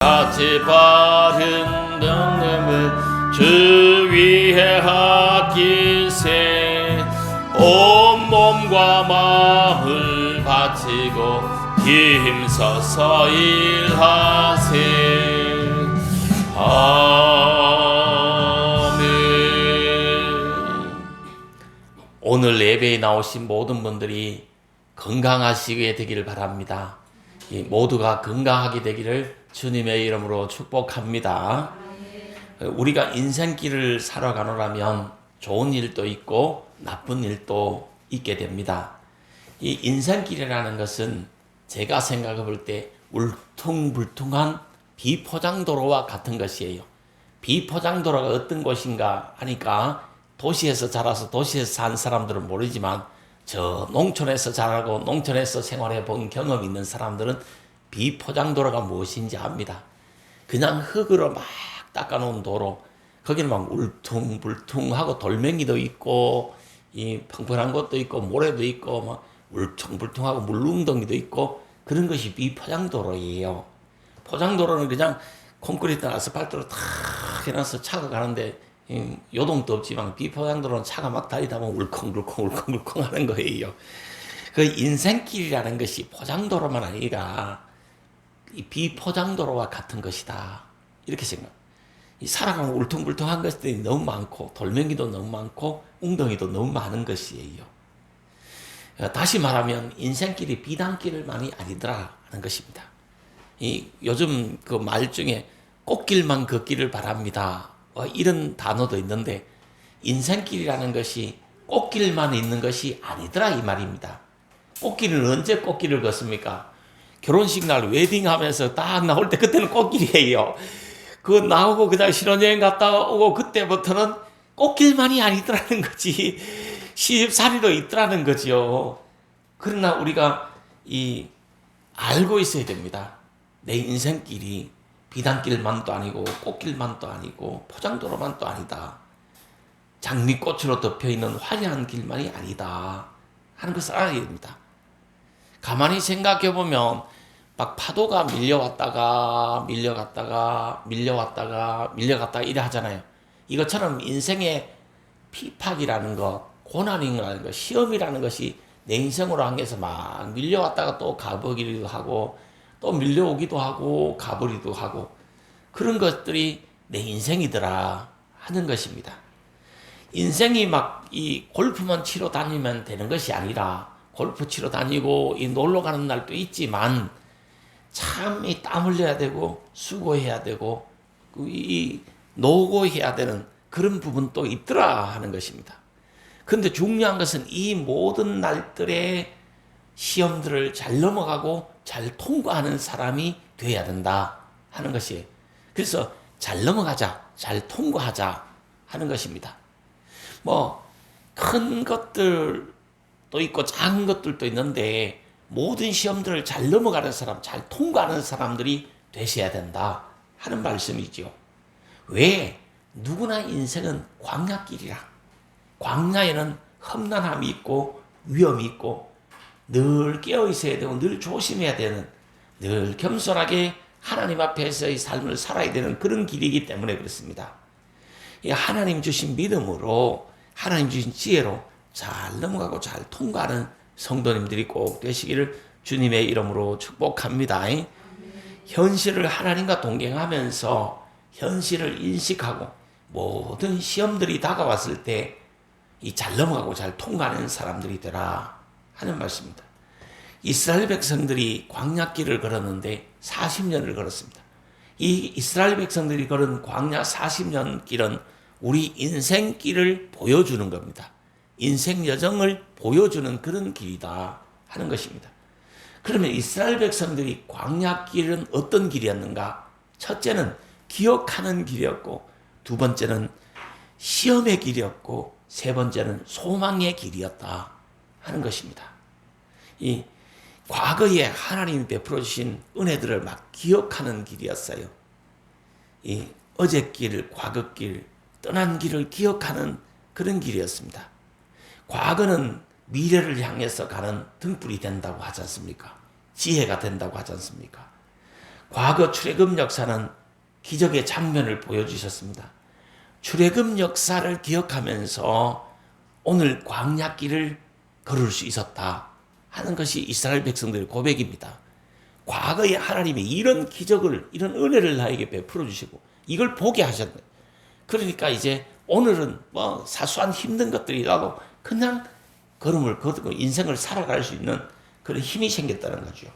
같이 바른 명령을 주 위에 아끼세 온 몸과 마음을 바치고 힘써서 일하세. 아멘. 오늘 예배에 나오신 모든 분들이 건강하시게 되기를 바랍니다. 모두가 건강하게 되기를 주님의 이름으로 축복합니다. 우리가 인생길을 살아가노라면 좋은 일도 있고 나쁜 일도 있게 됩니다. 이 인생길이라는 것은 제가 생각해 볼 때 울퉁불퉁한 비포장도로와 같은 것이에요. 비포장도로가 어떤 곳인가 하니까 도시에서 자라서 도시에서 산 사람들은 모르지만 저 농촌에서 자라고 농촌에서 생활해 본 경험이 있는 사람들은 비포장도로가 무엇인지 압니다. 그냥 흙으로 막 닦아놓은 도로, 거기는 막 울퉁불퉁하고 돌멩이도 있고 이 펑펑한 것도 있고 모래도 있고 막 울퉁불퉁하고 물웅덩이도 있고 그런 것이 비포장도로예요. 포장도로는 그냥 콘크리트 아스팔트로 탁 해놔서 차가 가는데 요동도 없지만 비포장도로는 차가 막 달리다 보면 울컹불컹 하는 거예요. 그 인생길이라는 것이 포장도로만 아니라 이 비포장도로와 같은 것이다. 이렇게 생각. 이 살아가면 울퉁불퉁한 것들이 너무 많고 돌멩이도 너무 많고 웅덩이도 너무 많은 것이에요. 다시 말하면 인생길이 비단길만이 아니더라 하는 것입니다. 요즘 그 말 중에 꽃길만 걷기를 바랍니다. 이런 단어도 있는데 인생길이라는 것이 꽃길만 있는 것이 아니더라 이 말입니다. 꽃길은 언제 꽃길을 걷습니까? 결혼식 날 웨딩하면서 딱 나올 때 그때는 꽃길이에요. 그거 나오고 그다음 신혼여행 갔다 오고 그때부터는 꽃길만이 아니더라는 거지. 시집살이도 있더라는 거죠. 그러나 우리가 알고 있어야 됩니다. 내 인생길이 비단길만도 아니고 꽃길만도 아니고 포장도로만도 아니다. 장미꽃으로 덮여있는 화려한 길만이 아니다 하는 것을 알아야 됩니다. 가만히 생각해보면 막 파도가 밀려왔다가 이래 하잖아요. 이것처럼 인생의 피팍이라는 것, 고난이라는 것, 시험이라는 것이 내 인생으로 향해서 막 밀려왔다가 또 가버리기도 하고 또 밀려오기도 하고 가버리기도 하고 그런 것들이 내 인생이더라 하는 것입니다. 인생이 막 이 골프만 치러 다니면 되는 것이 아니라 골프 치러 다니고 놀러 가는 날도 있지만 참 이 땀 흘려야 되고 수고해야 되고 이 노고해야 되는 그런 부분도 있더라 하는 것입니다. 그런데 중요한 것은 이 모든 날들의 시험들을 잘 넘어가고 잘 통과하는 사람이 돼야 된다 하는 것이에요. 그래서 잘 넘어가자, 잘 통과하자 하는 것입니다. 큰 것들도 있고 작은 것들도 있는데 모든 시험들을 잘 넘어가는 사람, 잘 통과하는 사람들이 되셔야 된다 하는 말씀이죠. 왜? 누구나 인생은 광야길이라. 광야에는 험난함이 있고 위험이 있고 늘 깨어 있어야 되고 늘 조심해야 되는 늘 겸손하게 하나님 앞에서의 삶을 살아야 되는 그런 길이기 때문에 그렇습니다. 하나님 주신 믿음으로 하나님 주신 지혜로 잘 넘어가고 잘 통과하는 성도님들이 꼭 되시기를 주님의 이름으로 축복합니다. 현실을 하나님과 동행하면서 현실을 인식하고 모든 시험들이 다가왔을 때 이 잘 넘어가고 잘 통과하는 사람들이 되라 하는 말씀입니다. 이스라엘 백성들이 광야길을 걸었는데 40년을 걸었습니다. 이 이스라엘 백성들이 걸은 광야 40년 길은 우리 인생길을 보여주는 겁니다. 인생 여정을 보여주는 그런 길이다 하는 것입니다. 그러면 이스라엘 백성들이 광야길은 어떤 길이었는가? 첫째는 기억하는 길이었고 두 번째는 시험의 길이었고 세 번째는 소망의 길이었다 하는 것입니다. 이 과거에 하나님이 베풀어 주신 은혜들을 막 기억하는 길이었어요. 이 어제 길, 과거 길, 떠난 길을 기억하는 그런 길이었습니다. 과거는 미래를 향해서 가는 등불이 된다고 하지 않습니까? 지혜가 된다고 하지 않습니까? 과거 출애굽 역사는 기적의 장면을 보여주셨습니다. 출애굽 역사를 기억하면서 오늘 광야길을 걸을 수 있었다 하는 것이 이스라엘 백성들의 고백입니다. 과거에 하나님이 이런 기적을, 이런 은혜를 나에게 베풀어 주시고 이걸 보게 하셨네. 그러니까 이제 오늘은 뭐 사소한 힘든 것들이라도 그냥 걸음을 걷고 인생을 살아갈 수 있는 그런 힘이 생겼다는 거죠.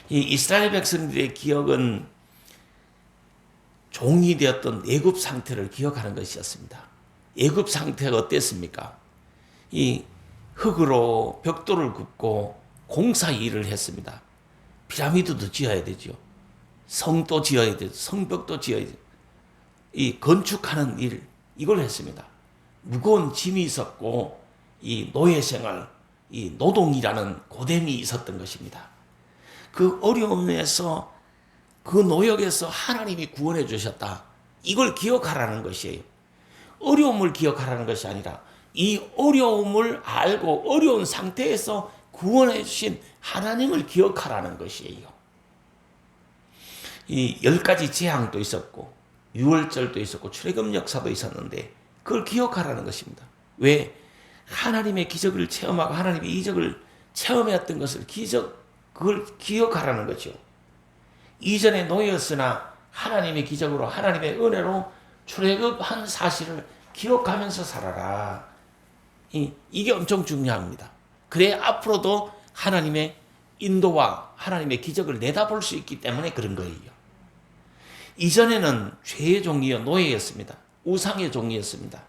이 이스라엘 백성들의 기억은 종이 되었던 애굽 상태를 기억하는 것이었습니다. 애굽 상태가 어땠습니까? 이 흙으로 벽돌을 굽고 공사 일을 했습니다. 피라미드도 지어야 되죠. 성도 지어야 되죠. 성벽도 지어야 되죠. 이 건축하는 일, 이걸 했습니다. 무거운 짐이 있었고 이 노예 생활, 이 노동이라는 고됨이 있었던 것입니다. 그 어려움에서, 그 노역에서 하나님이 구원해 주셨다. 이걸 기억하라는 것이에요. 어려움을 기억하라는 것이 아니라 이 어려움을 알고 어려운 상태에서 구원해 주신 하나님을 기억하라는 것이에요. 이 10가지 재앙도 있었고 유월절도 있었고 출애굽 역사도 있었는데 그걸 기억하라는 것입니다. 왜? 하나님의 기적을 체험하고 하나님의 이적을 체험했던 것을 그걸 기억하라는 거죠. 이전에 노예였으나 하나님의 기적으로 하나님의 은혜로 출애굽한 사실을 기억하면서 살아라. 이게 엄청 중요합니다. 그래 앞으로도 하나님의 인도와 하나님의 기적을 내다볼 수 있기 때문에 그런 거예요. 이전에는 죄의 종이요 노예였습니다. 우상의 종이었습니다.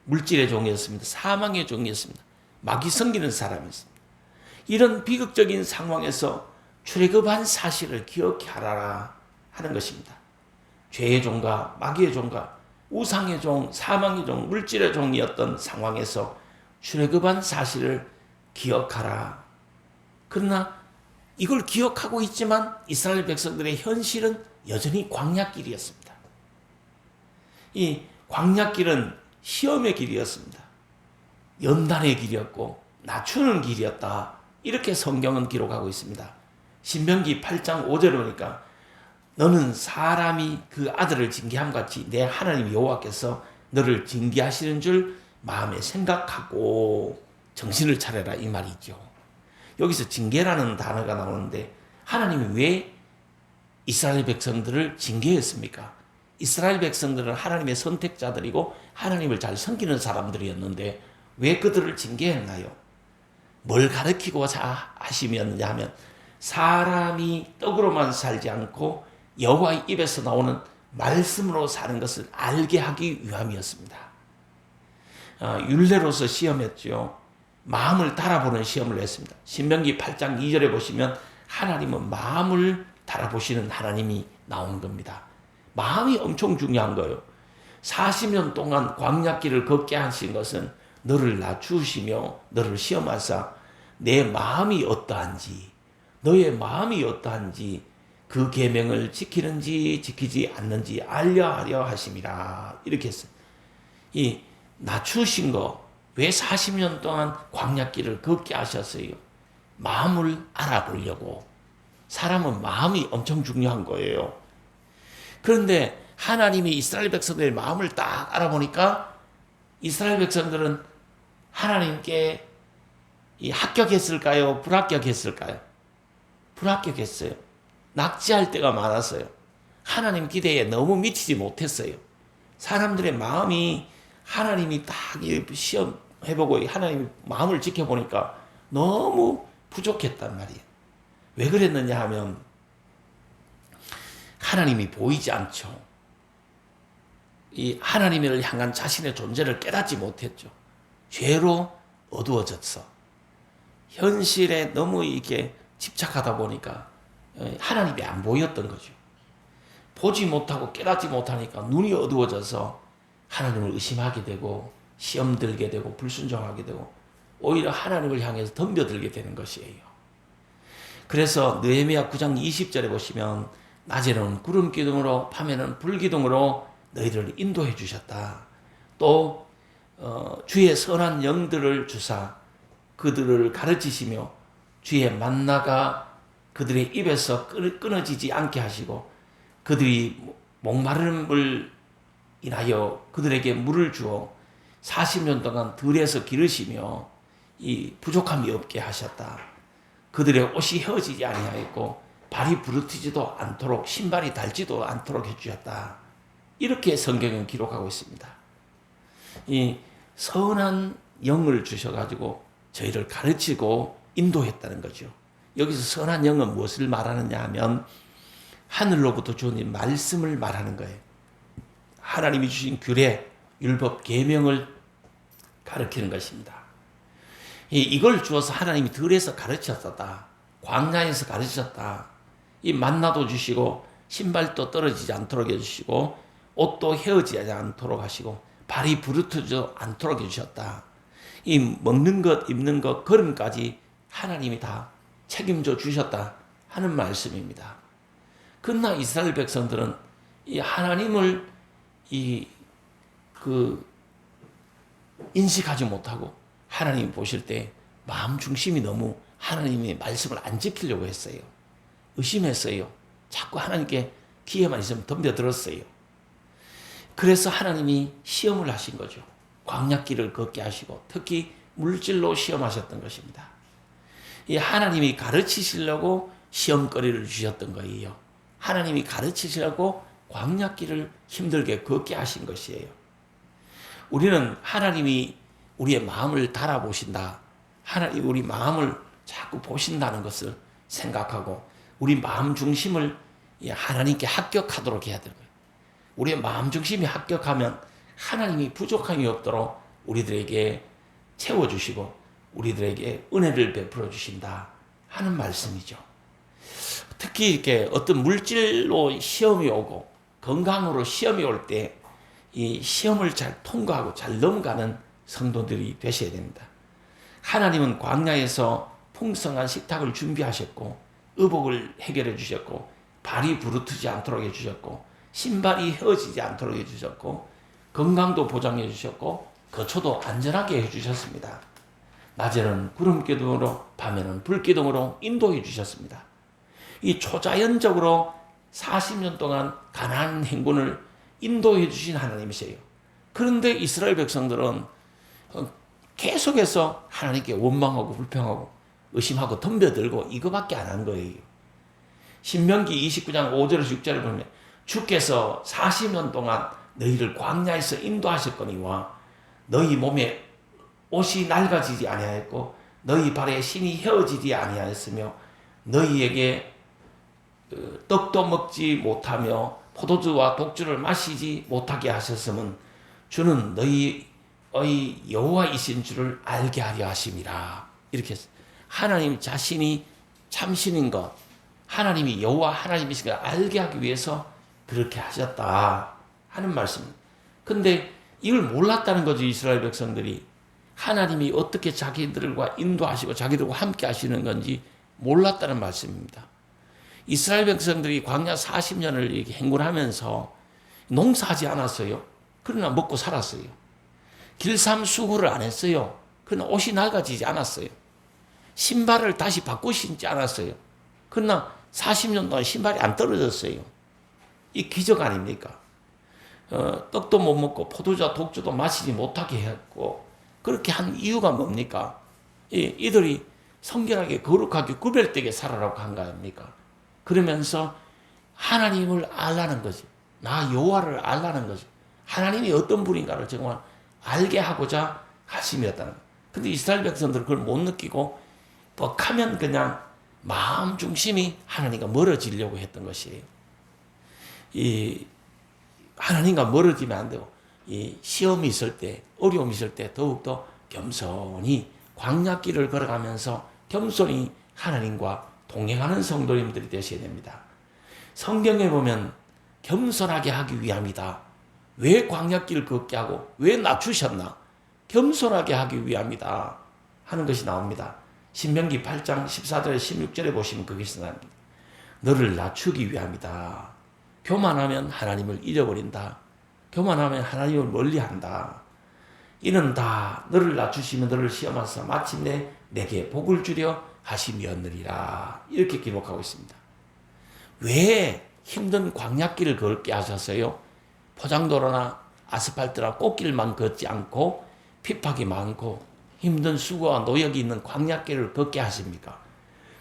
물질의 종이었습니다. 사망의 종이었습니다. 마귀 섬기는 사람이었습니다. 이런 비극적인 상황에서 출애굽한 사실을 기억하라 하는 것입니다. 죄의 종과 마귀의 종과 우상의 종, 사망의 종, 물질의 종이었던 상황에서 출애굽한 사실을 기억하라. 그러나 이걸 기억하고 있지만 이스라엘 백성들의 현실은 여전히 광야길이었습니다. 이 광야길은 시험의 길이었습니다. 연단의 길이었고 낮추는 길이었다. 이렇게 성경은 기록하고 있습니다. 신명기 8장 5절에 보니까 너는 사람이 그 아들을 징계함 같이 내 하나님 여호와께서 너를 징계하시는 줄 마음에 생각하고 정신을 차려라 이 말이죠. 여기서 징계라는 단어가 나오는데 하나님이 왜 이스라엘 백성들을 징계했습니까? 이스라엘 백성들은 하나님의 선택자들이고 하나님을 잘 섬기는 사람들이었는데 왜 그들을 징계했나요? 뭘 가르치고자 하시면냐 하면 사람이 떡으로만 살지 않고 여호와의 입에서 나오는 말씀으로 사는 것을 알게 하기 위함이었습니다. 율례로서 시험했죠. 마음을 달아보는 시험을 했습니다. 신명기 8장 2절에 보시면 하나님은 마음을 달아보시는 하나님이 나오는 겁니다. 마음이 엄청 중요한 거예요. 40년 동안 광야길을 걷게 하신 것은 너를 낮추시며 너를 시험하사 내 마음이 어떠한지 너의 마음이 어떠한지 그 계명을 지키는지 지키지 않는지 알려하려 하심이라 이렇게 했어요. 이 낮추신 거 왜 40년 동안 광야길을 걷게 하셨어요? 마음을 알아보려고. 사람은 마음이 엄청 중요한 거예요. 그런데 하나님이 이스라엘 백성들의 마음을 딱 알아보니까 이스라엘 백성들은 하나님께 합격했을까요? 불합격했을까요? 불합격했어요. 낙지할 때가 많았어요. 하나님 기대에 너무 미치지 못했어요. 사람들의 마음이 하나님이 딱 시험해보고 하나님 마음을 지켜보니까 너무 부족했단 말이에요. 왜 그랬느냐 하면 하나님이 보이지 않죠. 이 하나님을 향한 자신의 존재를 깨닫지 못했죠. 죄로 어두워졌어. 현실에 너무 이렇게 집착하다 보니까 하나님이 안 보였던 거죠. 보지 못하고 깨닫지 못하니까 눈이 어두워져서 하나님을 의심하게 되고 시험 들게 되고 불순종하게 되고 오히려 하나님을 향해서 덤벼들게 되는 것이에요. 그래서 느헤미야 9장 20절에 보시면 낮에는 구름 기둥으로 밤에는 불 기둥으로 너희를 인도해 주셨다. 또 주의 선한 영들을 주사 그들을 가르치시며 주의 만나가 그들의 입에서 끊어지지 않게 하시고 그들이 목마름을 인하여 그들에게 물을 주어 40년 동안 들에서 기르시며 이 부족함이 없게 하셨다. 그들의 옷이 헤어지지 아니하였고 발이 부르트지도 않도록 신발이 닳지도 않도록 해주셨다. 이렇게 성경은 기록하고 있습니다. 이 선한 영을 주셔가지고 저희를 가르치고 인도했다는 거죠. 여기서 선한 영은 무엇을 말하느냐 하면 하늘로부터 주어진 말씀을 말하는 거예요. 하나님이 주신 규례, 율법, 계명을 가르치는 것입니다. 이걸 주어서 하나님이 들에서 가르쳤었다. 광야에서 가르쳤다. 이 만나도 주시고 신발도 떨어지지 않도록 해주시고 옷도 헤어지지 않도록 하시고 발이 부르트지 않도록 해주셨다. 이 먹는 것, 입는 것, 걸음까지 하나님이 다 책임져 주셨다 하는 말씀입니다. 그러나 이스라엘 백성들은 이 하나님을 인식하지 못하고 하나님이 보실 때 마음 중심이 너무 하나님의 말씀을 안 지키려고 했어요. 의심했어요. 자꾸 하나님께 기회만 있으면 덤벼들었어요. 그래서 하나님이 시험을 하신 거죠. 광야길을 걷게 하시고 특히 물질로 시험하셨던 것입니다. 이 하나님이 가르치시려고 시험거리를 주셨던 거예요. 하나님이 가르치시려고 광야길을 힘들게 걷게 하신 것이에요. 우리는 하나님이 우리의 마음을 달아보신다. 하나님 우리 마음을 자꾸 보신다는 것을 생각하고 우리 마음 중심을 하나님께 합격하도록 해야 되는 거예요. 우리의 마음 중심이 합격하면 하나님이 부족함이 없도록 우리들에게 채워주시고 우리들에게 은혜를 베풀어 주신다 하는 말씀이죠. 특히 이렇게 어떤 물질로 시험이 오고 건강으로 시험이 올 때 이 시험을 잘 통과하고 잘 넘어가는 성도들이 되셔야 됩니다. 하나님은 광야에서 풍성한 식탁을 준비하셨고 의복을 해결해 주셨고 발이 부르트지 않도록 해주셨고 신발이 헤어지지 않도록 해주셨고 건강도 보장해 주셨고 거처도 안전하게 해주셨습니다. 낮에는 구름기둥으로 밤에는 불기둥으로 인도해 주셨습니다. 이 초자연적으로 40년 동안 가나안 행군을 인도해 주신 하나님이세요. 그런데 이스라엘 백성들은 계속해서 하나님께 원망하고 불평하고 의심하고 덤벼들고 이거밖에 안 한 거예요. 신명기 29장 5절에서 6절을 보면 주께서 40년 동안 너희를 광야에서 인도하셨거니와 너희 몸에 옷이 낡아지지 아니하였고 너희 발에 신이 헤어지지 아니하였으며 너희에게 떡도 먹지 못하며 포도주와 독주를 마시지 못하게 하셨음은 주는 너희의 여호와이신 줄을 알게 하려 하심이라. 이렇게 하나님 자신이 참신인 것, 하나님이 여호와 하나님이신 걸 알게 하기 위해서 그렇게 하셨다 하는 말씀입니다. 근데 이걸 몰랐다는 거죠. 이스라엘 백성들이 하나님이 어떻게 자기들과 인도하시고 자기들과 함께 하시는 건지 몰랐다는 말씀입니다. 이스라엘 백성들이 광야 40년을 이렇게 행군하면서 농사하지 않았어요. 그러나 먹고 살았어요. 길삼수구를 안 했어요. 그러나 옷이 낡아지지 않았어요. 신발을 다시 바꿔 신지 않았어요. 그러나 40년 동안 신발이 안 떨어졌어요. 이 기적 아닙니까? 떡도 못 먹고 포도주와 독주도 마시지 못하게 했고 그렇게 한 이유가 뭡니까? 이들이 성결하게 거룩하게 구별되게 살아라고 한 거 아닙니까? 그러면서 하나님을 알라는 거지. 나 여호와를 알라는 거지. 하나님이 어떤 분인가를 정말 알게 하고자 하심이었다는 거예요. 근데 이스라엘 백성들은 그걸 못 느끼고 뻑하면 그냥 마음 중심이 하나님과 멀어지려고 했던 것이에요. 이 하나님과 멀어지면 안 되고 이 시험이 있을 때 어려움이 있을 때 더욱더 겸손히 광야길을 걸어가면서 겸손히 하나님과 동행하는 성도님들이 되셔야 됩니다. 성경에 보면 겸손하게 하기 위함이다. 왜 광야길 걷게 하고 왜 낮추셨나? 겸손하게 하기 위함이다 하는 것이 나옵니다. 신명기 8장 14절에 16절에 보시면 그것이 나옵니다. 너를 낮추기 위함이다. 교만하면 하나님을 잃어버린다. 교만하면 하나님을 멀리한다. 이는 다 너를 낮추시면 너를 시험하사 마침내 내게 복을 주려 하심이었느니라. 이렇게 기록하고 있습니다. 왜 힘든 광야길을 걷게 하셨어요? 포장도로나 아스팔트나 꽃길만 걷지 않고 핍박이 많고 힘든 수고와 노역이 있는 광야길을 걷게 하십니까?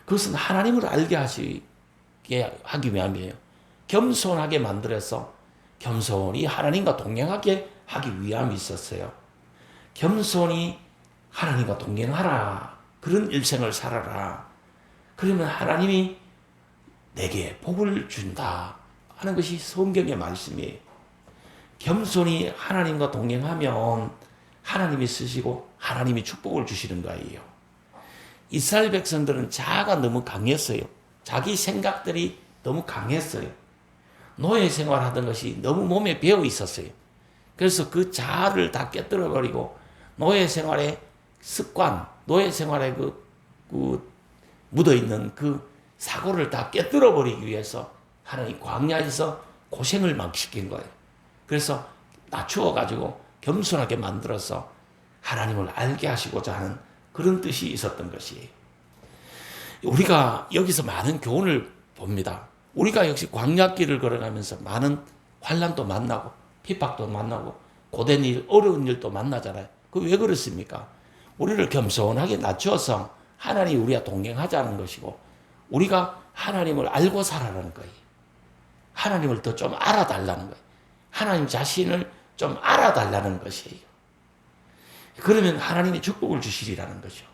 그것은 하나님을 알게 하기 위함이에요. 겸손하게 만들어서 겸손히 하나님과 동행하게 하기 위함이 있었어요. 겸손히 하나님과 동행하라. 그런 일생을 살아라. 그러면 하나님이 내게 복을 준다 하는 것이 성경의 말씀이에요. 겸손히 하나님과 동행하면 하나님이 쓰시고 하나님이 축복을 주시는 거예요. 이스라엘 백성들은 자아가 너무 강했어요. 자기 생각들이 너무 강했어요. 노예 생활하던 것이 너무 몸에 배어 있었어요. 그래서 그 자아를 다 깨뜨려 버리고 노예 생활의 습관, 노예 생활의 그 묻어 있는 그 사고를 다 깨뜨려 버리기 위해서 하나님 광야에서 고생을 막 시킨 거예요. 그래서 낮추어 가지고 겸손하게 만들어서 하나님을 알게 하시고자 하는 그런 뜻이 있었던 것이에요. 우리가 여기서 많은 교훈을 봅니다. 우리가 역시 광야길을 걸어가면서 많은 환난도 만나고 핍박도 만나고 고된 일, 어려운 일도 만나잖아요. 그 왜 그렇습니까? 우리를 겸손하게 낮추어서 하나님이 우리와 동행하자는 것이고 우리가 하나님을 알고 살아라는 거예요. 하나님을 더 좀 알아달라는 거예요. 하나님 자신을 좀 알아달라는 것이에요. 그러면 하나님이 축복을 주시리라는 거죠.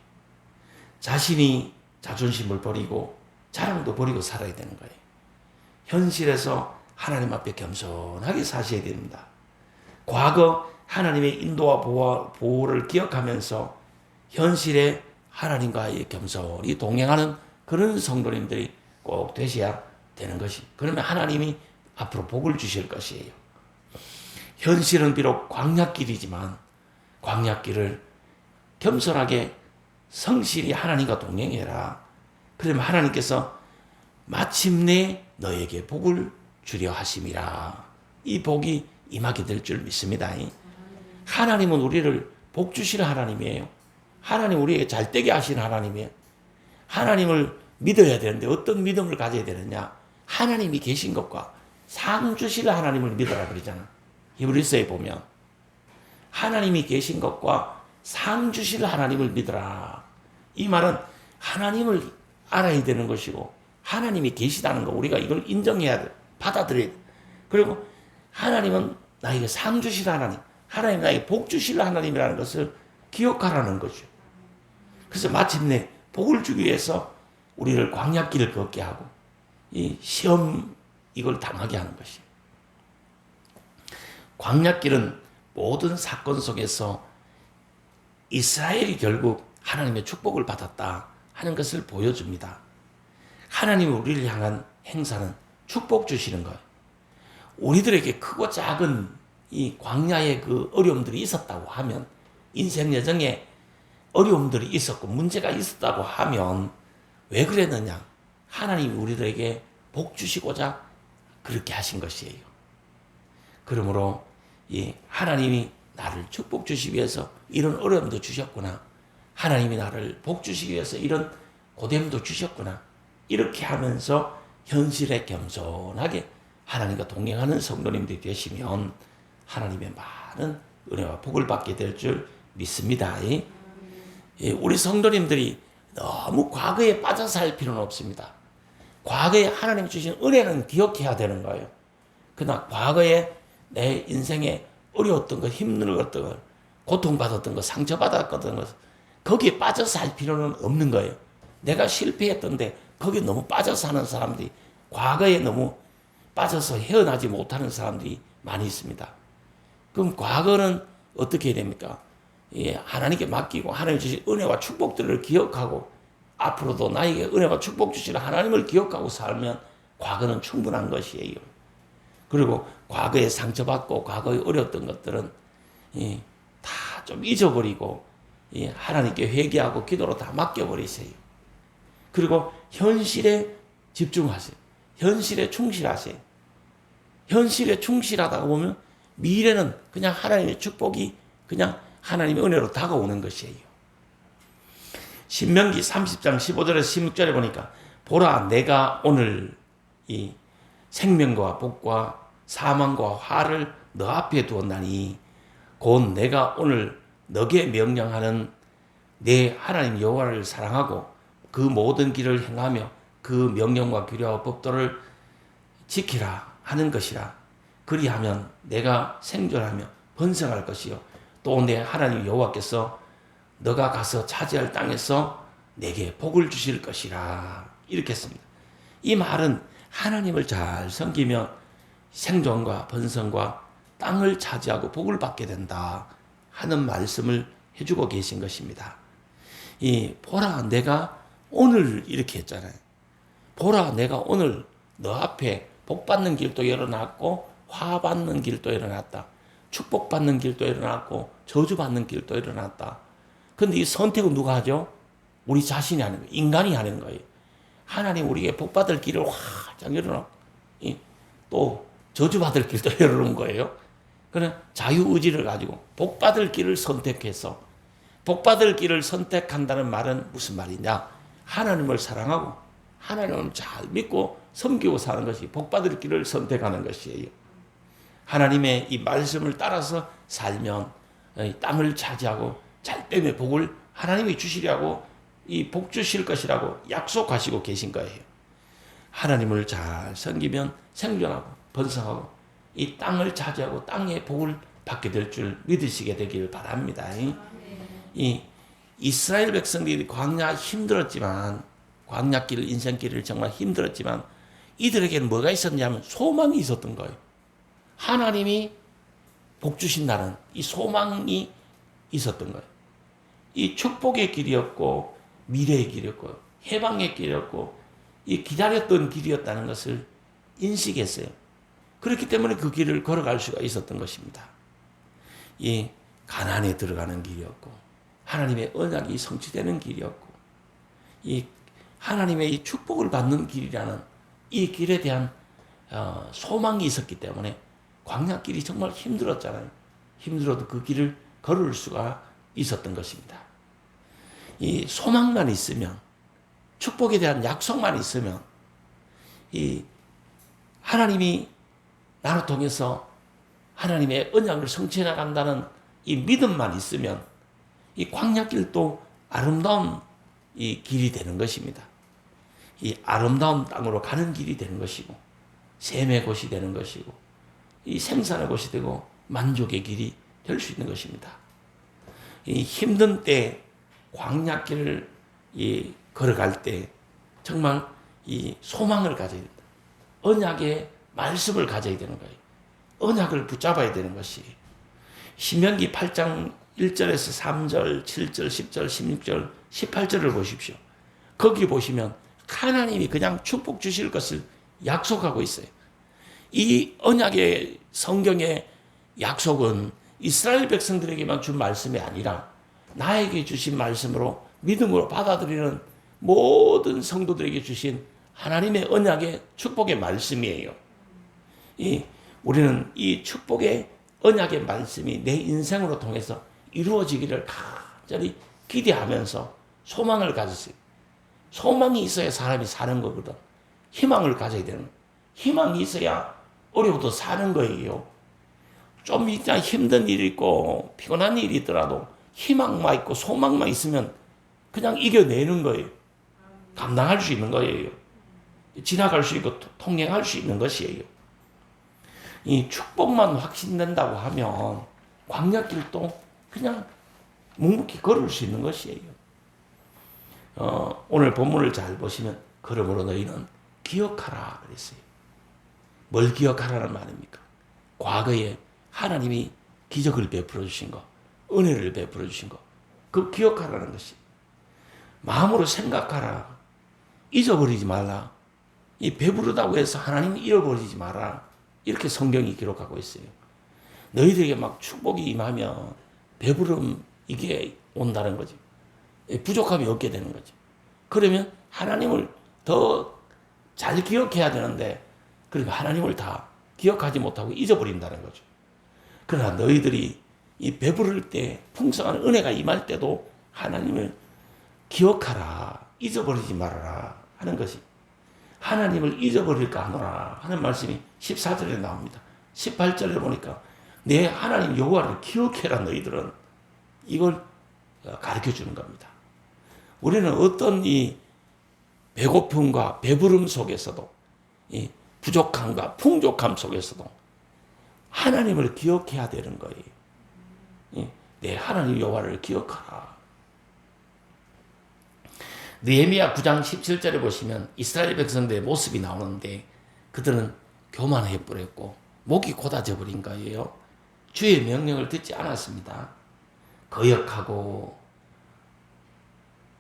자신이 자존심을 버리고 자랑도 버리고 살아야 되는 거예요. 현실에서 하나님 앞에 겸손하게 사셔야 됩니다. 과거 하나님의 인도와 보호를 기억하면서 현실에 하나님과의 겸손히 동행하는 그런 성도님들이 꼭 되셔야 되는 것이. 그러면 하나님이 앞으로 복을 주실 것이에요. 현실은 비록 광야길이지만 광야길을 겸손하게 성실히 하나님과 동행해라. 그러면 하나님께서 마침내 너에게 복을 주려 하심이라. 이 복이 임하게 될 줄 믿습니다. 하나님은 우리를 복 주실 하나님이에요. 하나님 우리에게 잘되게 하시는 하나님이에요. 하나님을 믿어야 되는데 어떤 믿음을 가져야 되느냐? 하나님이 계신 것과 상 주실 하나님을 믿어라 그러잖아. 히브리서에 보면 하나님이 계신 것과 상 주실 하나님을 믿어라. 이 말은 하나님을 알아야 되는 것이고 하나님이 계시다는 거 우리가 이걸 인정해야 돼. 받아들여야 돼. 그리고 하나님은 나에게 상 주실 하나님, 하나님 나에게 복 주실 하나님이라는 것을 기억하라는 거죠. 그래서 마침내 복을 주기 위해서 우리를 광야길을 걷게 하고 이 시험 이걸 당하게 하는 것이에요. 광야길은 모든 사건 속에서 이스라엘이 결국 하나님의 축복을 받았다 하는 것을 보여줍니다. 하나님이 우리를 향한 행사는 축복 주시는 거예요. 우리들에게 크고 작은 이 광야의 그 어려움들이 있었다고 하면 인생 여정에 어려움들이 있었고 문제가 있었다고 하면 왜 그랬느냐? 하나님이 우리들에게 복 주시고자 그렇게 하신 것이에요. 그러므로 이 하나님이 나를 축복 주시기 위해서 이런 어려움도 주셨구나. 하나님이 나를 복 주시기 위해서 이런 고됨도 주셨구나. 이렇게 하면서 현실에 겸손하게 하나님과 동행하는 성도님들이 되시면 하나님의 많은 은혜와 복을 받게 될 줄 믿습니다. 우리 성도님들이 너무 과거에 빠져 살 필요는 없습니다. 과거에 하나님 주신 은혜는 기억해야 되는 거예요. 그러나 과거에 내 인생에 어려웠던 것, 힘들었던 것, 고통받았던 것, 상처받았던 것 거기에 빠져 살 필요는 없는 거예요. 내가 실패했던데 거기에 너무 빠져 사는 사람들이 과거에 너무 빠져서 헤어나지 못하는 사람들이 많이 있습니다. 그럼 과거는 어떻게 해야 됩니까? 하나님께 맡기고 하나님 주신 은혜와 축복들을 기억하고 앞으로도 나에게 은혜와 축복 주시는 하나님을 기억하고 살면 과거는 충분한 것이에요. 그리고 과거에 상처받고 과거에 어려웠던 것들은 다 좀 잊어버리고 하나님께 회개하고 기도로 다 맡겨버리세요. 그리고 현실에 집중하세요. 현실에 충실하세요. 현실에 충실하다가 보면 미래는 그냥 하나님의 축복이 그냥 하나님의 은혜로 다가오는 것이에요. 신명기 30장 15절에서 16절에 보니까 보라 내가 오늘 이 생명과 복과 사망과 화를 너 앞에 두었나니 곧 내가 오늘 너게 명령하는 내 하나님 여호와를 사랑하고 그 모든 길을 행하며 그 명령과 규례와 법도를 지키라 하는 것이라. 그리하면 내가 생존하며 번성할 것이요 또 내 하나님 여호와께서 너가 가서 차지할 땅에서 내게 복을 주실 것이라. 이렇게 했습니다. 이 말은 하나님을 잘 섬기며 생존과 번성과 땅을 차지하고 복을 받게 된다 하는 말씀을 해주고 계신 것입니다. 이 보라 내가 오늘 이렇게 했잖아요. 보라 내가 오늘 너 앞에 복 받는 길도 열어놨고 화 받는 길도 열어놨다. 축복 받는 길도 열어놨고 저주 받는 길도 열어놨다. 근데 이 선택은 누가 하죠? 우리 자신이 하는 거예요. 인간이 하는 거예요. 하나님 우리에게 복 받을 길을 활짝 열어놓고 또 저주 받을 길도 열어놓은 거예요. 그냥 자유의지를 가지고 복 받을 길을 선택해서 복 받을 길을 선택한다는 말은 무슨 말이냐? 하나님을 사랑하고 하나님을 잘 믿고 섬기고 사는 것이 복 받을 길을 선택하는 것이에요. 하나님의 이 말씀을 따라서 살면 땅을 차지하고 잘됨의 복을 하나님이 주시려고 이 복 주실 것이라고 약속하시고 계신 거예요. 하나님을 잘 섬기면 생존하고 번성하고 이 땅을 차지하고 땅의 복을 받게 될 줄 믿으시게 되길 바랍니다. 이 이스라엘 백성들이 광야 힘들었지만 광야길 인생길을 정말 힘들었지만 이들에게는 뭐가 있었냐면 소망이 있었던 거예요. 하나님이 복 주신다는 이 소망이 있었던 거예요. 이 축복의 길이었고 미래의 길이었고 해방의 길이었고 이 기다렸던 길이었다는 것을 인식했어요. 그렇기 때문에 그 길을 걸어갈 수가 있었던 것입니다. 이 가나안에 들어가는 길이었고 하나님의 언약이 성취되는 길이었고 이 하나님의 이 축복을 받는 길이라는 이 길에 대한 소망이 있었기 때문에 광야길이 정말 힘들었잖아요. 힘들어도 그 길을 걸을 수가 있었던 것입니다. 이 소망만 있으면 축복에 대한 약속만 있으면 이 하나님이 나를 통해서 하나님의 언약을 성취해 나간다는 이 믿음만 있으면 이 광야길도 아름다운 이 길이 되는 것입니다. 이 아름다운 땅으로 가는 길이 되는 것이고 샘의 곳이 되는 것이고 이 생산의 곳이 되고 만족의 길이 될 수 있는 것입니다. 이 힘든 때 광야길을 걸어갈 때 정말 이 소망을 가져야 된다. 언약의 말씀을 가져야 되는 거예요. 언약을 붙잡아야 되는 것이 신명기 8장 1절에서 3절, 7절, 10절, 16절, 18절을 보십시오. 거기 보시면 하나님이 그냥 축복 주실 것을 약속하고 있어요. 이 언약의 성경의 약속은 이스라엘 백성들에게만 준 말씀이 아니라 나에게 주신 말씀으로 믿음으로 받아들이는 모든 성도들에게 주신 하나님의 언약의 축복의 말씀이에요. 우리는 이 축복의 언약의 말씀이 내 인생으로 통해서 이루어지기를 간절히 기대하면서 소망을 가졌어요. 소망이 있어야 사람이 사는 거거든. 희망을 가져야 되는 거예요. 희망이 있어야 어려워도 사는 거예요. 좀 일단 힘든 일이 있고 피곤한 일이 있더라도 희망만 있고 소망만 있으면 그냥 이겨내는 거예요. 감당할 수 있는 거예요. 지나갈 수 있고 통행할 수 있는 것이에요. 이 축복만 확신된다고 하면 광야길도 그냥 묵묵히 걸을 수 있는 것이에요. 오늘 본문을 잘 보시면 그러므로 너희는 기억하라 그랬어요. 뭘 기억하라는 말입니까? 과거에 하나님이 기적을 베풀어 주신 것, 은혜를 베풀어 주신 것, 그 기억하라는 것이 마음으로 생각하라. 잊어버리지 말라. 이 배부르다고 해서 하나님 잃어버리지 마라. 이렇게 성경이 기록하고 있어요. 너희들에게 막 축복이 임하면 배부름 이게 온다는 거지. 부족함이 없게 되는 거지. 그러면 하나님을 더 잘 기억해야 되는데 그러니까 하나님을 다 기억하지 못하고 잊어버린다는 거죠. 그러나 너희들이 이 배부를 때 풍성한 은혜가 임할 때도 하나님을 기억하라. 잊어버리지 말아라 하는 것이, 하나님을 잊어버릴까 하노라 하는 말씀이 14절에 나옵니다. 18절에 보니까 내 하나님 여호와를 기억해라 너희들은, 이걸 가르쳐 주는 겁니다. 우리는 어떤 이 배고픔과 배부름 속에서도, 이 부족함과 풍족함 속에서도 하나님을 기억해야 되는 거예요. 내 하나님 여호와를 기억하라. 느헤미야 9장 17절에 보시면 이스라엘 백성들의 모습이 나오는데, 그들은 교만해 버렸고 목이 곧아져 버린 거예요. 주의 명령을 듣지 않았습니다. 거역하고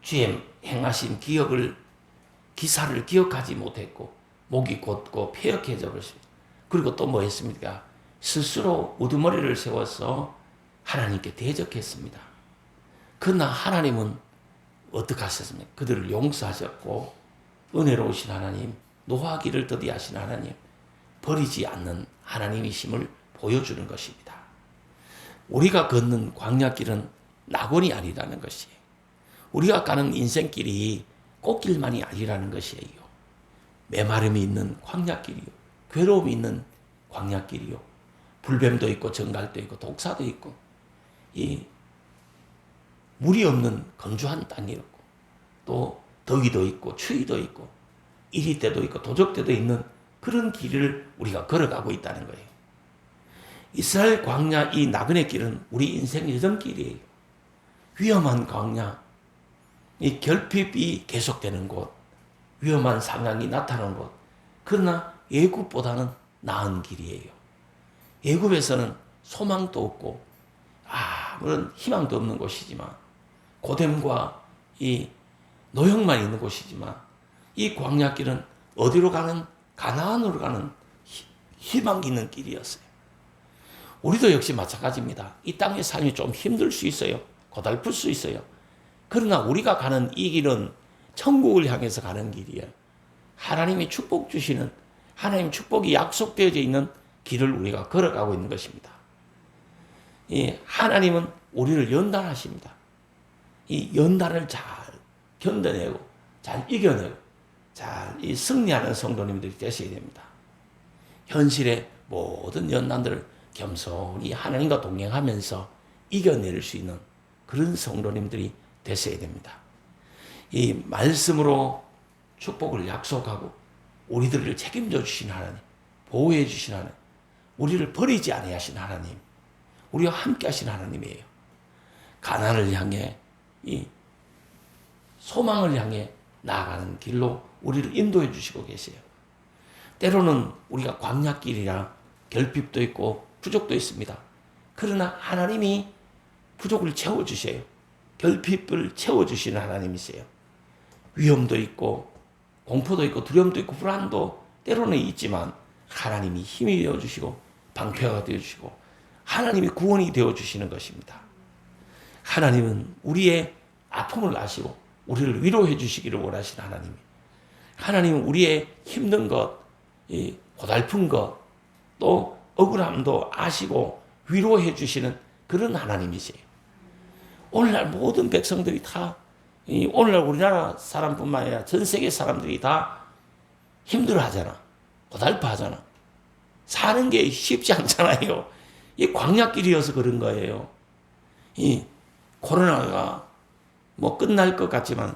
주의 행하신 기사를 기억하지 못했고 목이 곧고 폐역해져 버렸습니다. 그리고 또 뭐 했습니까? 스스로 우두머리를 세워서 하나님께 대적했습니다. 그러나 하나님은 어떻게 하셨습니까? 그들을 용서하셨고 은혜로우신 하나님, 노하기를 더디하신 하나님, 버리지 않는 하나님이심을 보여주는 것입니다. 우리가 걷는 광야길은 낙원이 아니라는 것이에요. 우리가 가는 인생길이 꽃길만이 아니라는 것이에요. 메마름이 있는 광야길이요, 괴로움이 있는 광야길이요, 불뱀도 있고 정갈도 있고 독사도 있고 이 물이 없는 건조한 땅이었고, 또 더위도 있고 추위도 있고 이리때도 있고 도적때도 있는 그런 길을 우리가 걸어가고 있다는 거예요. 이스라엘 광야, 이 나그네 길은 우리 인생 여정길이에요. 위험한 광야, 이 결핍이 계속되는 곳, 위험한 상황이 나타나는 곳, 그러나 애굽보다는 나은 길이에요. 애굽에서는 소망도 없고 아무런 희망도 없는 곳이지만, 고됨과 이 노역만 있는 곳이지만, 이 광야길은 어디로 가는, 가나안으로 가는 희망이 있는 길이었어요. 우리도 역시 마찬가지입니다. 이 땅의 삶이 좀 힘들 수 있어요. 고달플 수 있어요. 그러나 우리가 가는 이 길은 천국을 향해서 가는 길이에요. 하나님이 축복 주시는, 하나님 축복이 약속되어져 있는 길을 우리가 걸어가고 있는 것입니다. 이 하나님은 우리를 연단하십니다. 이 연단을 잘 견뎌내고 잘 이겨내고 잘 이 승리하는 성도님들이 되셔야 됩니다. 현실의 모든 연난들을 겸손히 하나님과 동행하면서 이겨낼 수 있는 그런 성도님들이 되셔야 됩니다. 이 말씀으로 축복을 약속하고 우리들을 책임져 주신 하나님, 보호해 주신 하나님, 우리를 버리지 아니하신 하나님, 우리와 함께 하신 하나님이에요. 가난을 향해, 이 소망을 향해 나아가는 길로 우리를 인도해 주시고 계세요. 때로는 우리가 광야길이라 결핍도 있고 부족도 있습니다. 그러나 하나님이 부족을 채워주세요. 결핍을 채워주시는 하나님이세요. 위험도 있고 공포도 있고 두려움도 있고 불안도 때로는 있지만 하나님이 힘이 되어주시고 방패가 되어주시고 하나님이 구원이 되어주시는 것입니다. 하나님은 우리의 아픔을 아시고 우리를 위로해 주시기를 원하시는 하나님. 하나님은 우리의 힘든 것, 고달픈 것, 또 억울함도 아시고 위로해 주시는 그런 하나님이세요. 오늘날 모든 백성들이 다, 오늘날 우리나라 사람뿐만 아니라 전 세계 사람들이 다 힘들어 하잖아. 고달파 하잖아. 사는 게 쉽지 않잖아요. 이 광야길이어서 그런 거예요. 이 코로나가 뭐 끝날 것 같지만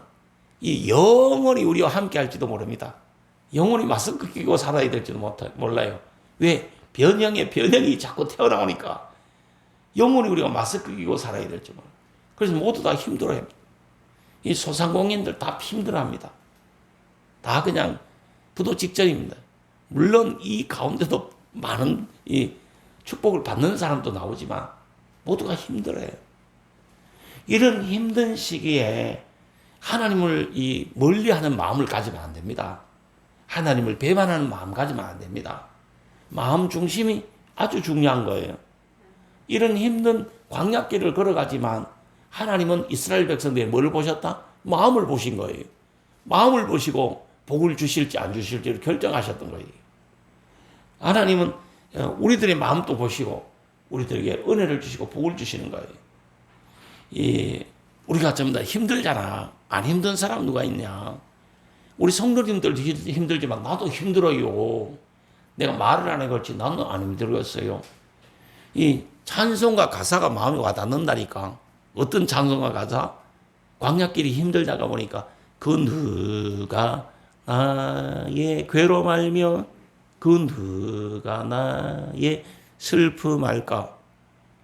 이 영원히 우리와 함께 할지도 모릅니다. 영원히 마스크 끼고 살아야 될지도 몰라요. 왜? 변형이 자꾸 태어나오니까 영원히 우리가 마스크 끼고 살아야 될지 몰라요. 그래서 모두 다 힘들어요. 이 소상공인들 다 힘들어합니다. 다 그냥 부도 직전입니다. 물론 이 가운데도 많은 이 축복을 받는 사람도 나오지만 모두가 힘들어요. 이런 힘든 시기에 하나님을 멀리하는 마음을 가지면 안 됩니다. 하나님을 배반하는 마음 가지면 안 됩니다. 마음 중심이 아주 중요한 거예요. 이런 힘든 광야길을 걸어가지만 하나님은 이스라엘 백성들의 뭘 보셨다? 마음을 보신 거예요. 마음을 보시고 복을 주실지 안 주실지를 결정하셨던 거예요. 하나님은 우리들의 마음도 보시고 우리들에게 은혜를 주시고 복을 주시는 거예요. 이 우리가 전부 다 힘들잖아. 안 힘든 사람 누가 있냐? 우리 성도님들도 힘들지만 나도 힘들어요. 내가 말을 안 해걸지 나는 안 힘들었어요. 이 찬송가 가사가 마음에 와닿는다니까. 어떤 찬송가 가사? 광야길이 힘들다가 보니까 그 누가 나의 괴로움 알며 그 누가 나의 슬픔 알까?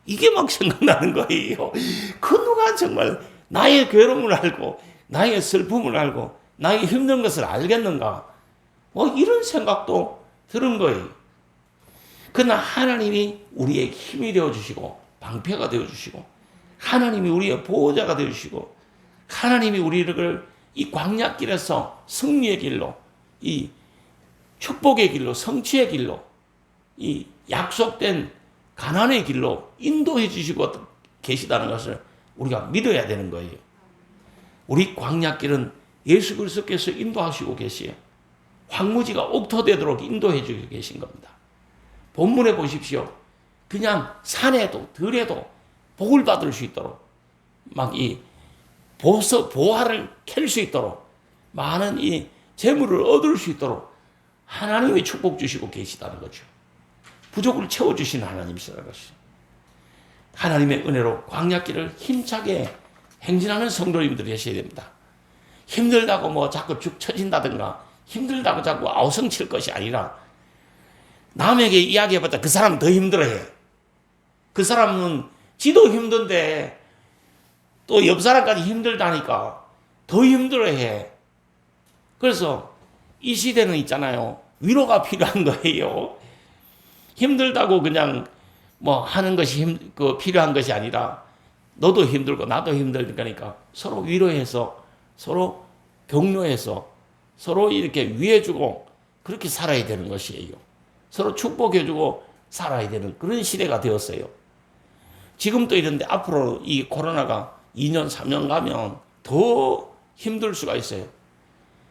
이게 막 생각나는 거예요. 그 누가 정말 나의 괴로움을 알고 나의 슬픔을 알고 나의 힘든 것을 알겠는가? 뭐 이런 생각도 들은 거예요. 그러나 하나님이 우리의 힘이 되어주시고 방패가 되어주시고 하나님이 우리의 보호자가 되어주시고 하나님이 우리를 이 광야길에서 승리의 길로 이 축복의 길로 성취의 길로 이 약속된 가난의 길로 인도해 주시고 계시다는 것을 우리가 믿어야 되는 거예요. 우리 광야길은 예수 그리스도께서 인도하시고 계시요. 황무지가 옥토되도록 인도해 주고 계신 겁니다. 본문에 보십시오. 그냥 산에도 들에도 복을 받을 수 있도록 막 이 보화를 캘 수 있도록 많은 이 재물을 얻을 수 있도록 하나님이 축복 주시고 계시다는 거죠. 부족을 채워주시는 하나님이시라는 것이죠. 하나님의 은혜로 광야길을 힘차게 행진하는 성도님들이 계셔야 됩니다. 힘들다고 뭐 자꾸 죽 처진다든가 힘들다고 자꾸 아우성칠 것이 아니라 남에게 이야기해봤자 그 사람은 더 힘들어해. 그 사람은 지도 힘든데 또 옆 사람까지 힘들다니까 더 힘들어해. 그래서 이 시대는 있잖아요. 위로가 필요한 거예요. 힘들다고 그냥 뭐 하는 것이 필요한 것이 아니라 너도 힘들고 나도 힘들니까 서로 위로해서 서로 격려해서 서로 이렇게 위해주고 그렇게 살아야 되는 것이에요. 서로 축복해주고 살아야 되는 그런 시대가 되었어요. 지금도 이런데 앞으로 이 코로나가 2년, 3년 가면 더 힘들 수가 있어요.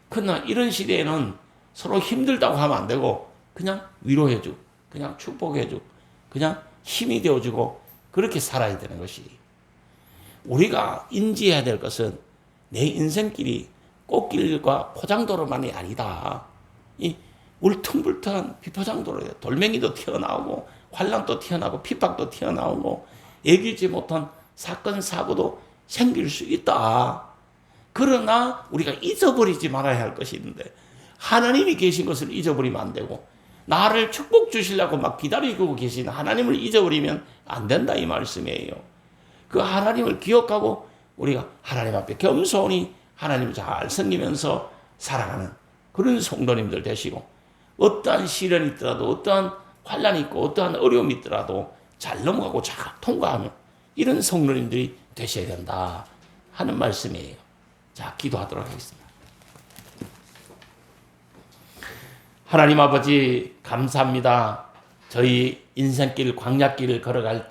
그러나 이런 시대에는 서로 힘들다고 하면 안 되고 그냥 위로해주고 그냥 축복해주고 그냥 힘이 되어주고 그렇게 살아야 되는 것이 우리가 인지해야 될 것은 내 인생길이 꽃길과 포장도로만이 아니다. 이 울퉁불퉁한 비포장도로예요. 돌멩이도 튀어나오고 환란도 튀어나오고 핍박도 튀어나오고 예기치 못한 사건 사고도 생길 수 있다. 그러나 우리가 잊어버리지 말아야 할 것이 있는데 하나님이 계신 것을 잊어버리면 안 되고 나를 축복 주시려고 막 기다리고 계신 하나님을 잊어버리면 안 된다 이 말씀이에요. 그 하나님을 기억하고 우리가 하나님 앞에 겸손히 하나님을 잘 섬기면서 살아가는 그런 성도님들 되시고 어떠한 시련이 있더라도 어떠한 환란이 있고 어떠한 어려움이 있더라도 잘 넘어가고 잘 통과하는 이런 성도님들이 되셔야 된다 하는 말씀이에요. 자, 기도하도록 하겠습니다. 하나님 아버지 감사합니다. 저희 인생길 광야길을 걸어갈